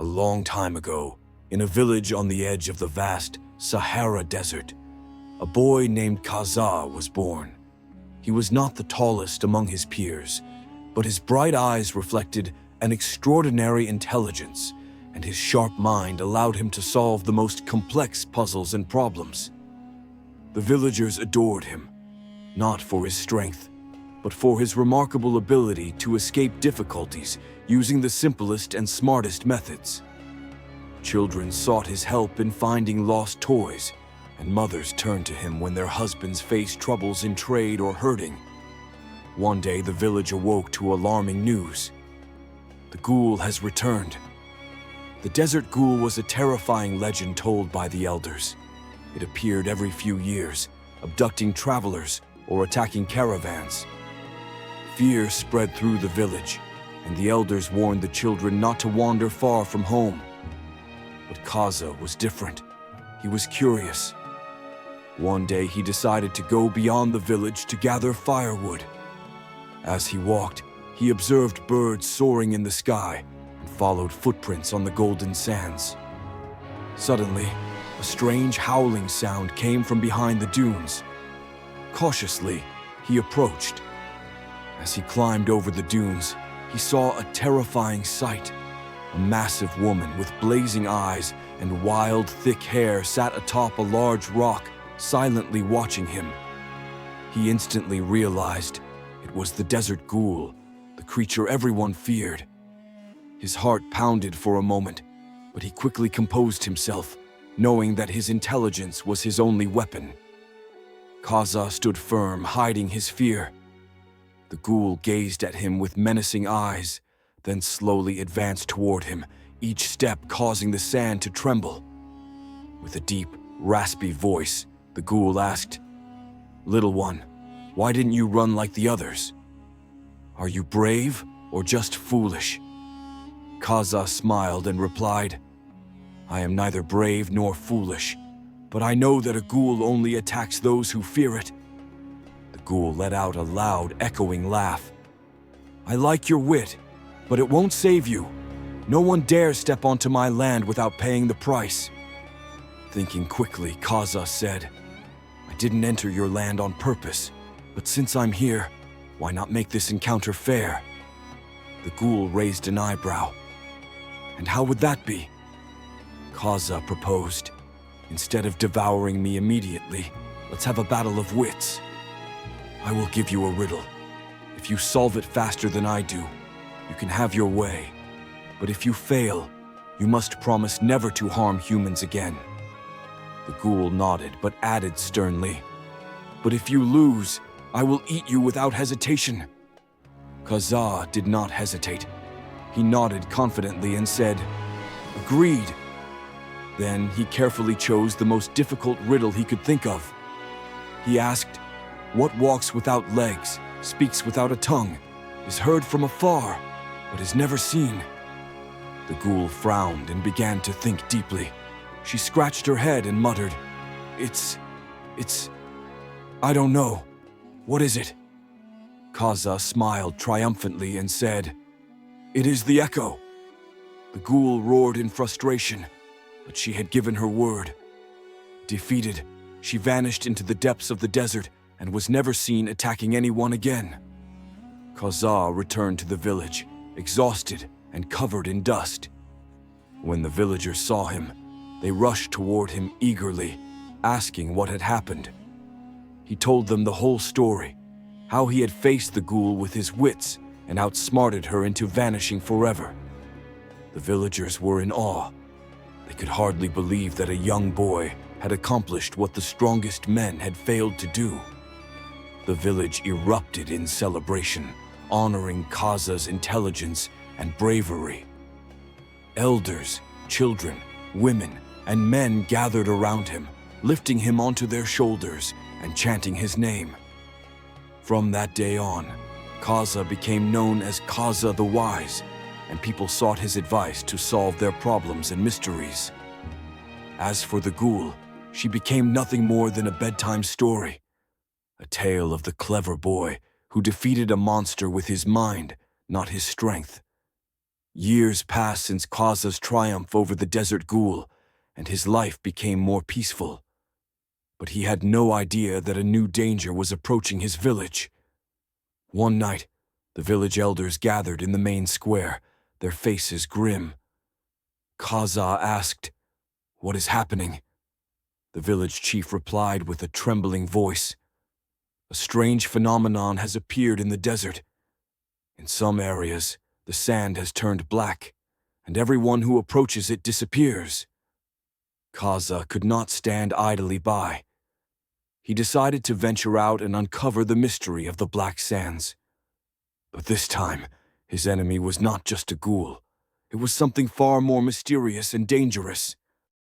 A long time ago, in a village on the edge of the vast Sahara Desert, a boy named Qazaa was born. He was not the tallest among his peers, but his bright eyes reflected an extraordinary intelligence, and his sharp mind allowed him to solve the most complex puzzles and problems. The villagers adored him, not for his strength, but for his remarkable ability to escape difficulties using the simplest and smartest methods. Children sought his help in finding lost toys, and mothers turned to him when their husbands faced troubles in trade or herding. One day, the village awoke to alarming news. The ghoul has returned. The Desert Ghoul was a terrifying legend told by the elders. It appeared every few years, abducting travelers or attacking caravans. Fear spread through the village, and the elders warned the children not to wander far from home. But Qazaa was different. He was curious. One day he decided to go beyond the village to gather firewood. As he walked, he observed birds soaring in the sky and followed footprints on the golden sands. Suddenly, a strange howling sound came from behind the dunes. Cautiously, he approached. As he climbed over the dunes, he saw a terrifying sight. A massive woman with blazing eyes and wild, thick hair sat atop a large rock, silently watching him. He instantly realized it was the Desert Ghoul, the creature everyone feared. His heart pounded for a moment, but he quickly composed himself, knowing that his intelligence was his only weapon. Qazaa stood firm, hiding his fear. The ghoul gazed at him with menacing eyes, then slowly advanced toward him, each step causing the sand to tremble. With a deep, raspy voice, the ghoul asked, "Little one, why didn't you run like the others? Are you brave or just foolish?" Qazaa smiled and replied, "I am neither brave nor foolish, but I know that a ghoul only attacks those who fear it." The ghoul let out a loud, echoing laugh. "I like your wit, but it won't save you. No one dares step onto my land without paying the price." Thinking quickly, Qazaa said, "I didn't enter your land on purpose, but since I'm here, why not make this encounter fair?" The ghoul raised an eyebrow. "And how would that be?" Qazaa proposed, "Instead of devouring me immediately, let's have a battle of wits. I will give you a riddle. If you solve it faster than I do, you can have your way. But if you fail, you must promise never to harm humans again." The ghoul nodded, but added sternly, "But if you lose, I will eat you without hesitation." Qazaa did not hesitate. He nodded confidently and said, "Agreed." Then he carefully chose the most difficult riddle he could think of. He asked, "What walks without legs, speaks without a tongue, is heard from afar, but is never seen?" The ghoul frowned and began to think deeply. She scratched her head and muttered, It's, I don't know. What is it?" Qazaa smiled triumphantly and said, "It is the echo." The ghoul roared in frustration, but she had given her word. Defeated, she vanished into the depths of the desert and was never seen attacking anyone again. Qazaa returned to the village, exhausted and covered in dust. When the villagers saw him, they rushed toward him eagerly, asking what had happened. He told them the whole story, how he had faced the ghoul with his wits and outsmarted her into vanishing forever. The villagers were in awe. They could hardly believe that a young boy had accomplished what the strongest men had failed to do. The village erupted in celebration, honoring Qazaa's intelligence and bravery. Elders, children, women, and men gathered around him, lifting him onto their shoulders and chanting his name. From that day on, Qazaa became known as Qazaa the Wise, and people sought his advice to solve their problems and mysteries. As for the ghoul, she became nothing more than a bedtime story, a tale of the clever boy who defeated a monster with his mind, not his strength. Years passed since Qazaa's triumph over the Desert Ghoul, and his life became more peaceful. But he had no idea that a new danger was approaching his village. One night, the village elders gathered in the main square, their faces grim. Qazaa asked, "What is happening?" The village chief replied with a trembling voice, "A strange phenomenon has appeared in the desert. In some areas, the sand has turned black, and everyone who approaches it disappears." Qazaa could not stand idly by. He decided to venture out and uncover the mystery of the black sands. But this time, his enemy was not just a ghoul. It was something far more mysterious and dangerous.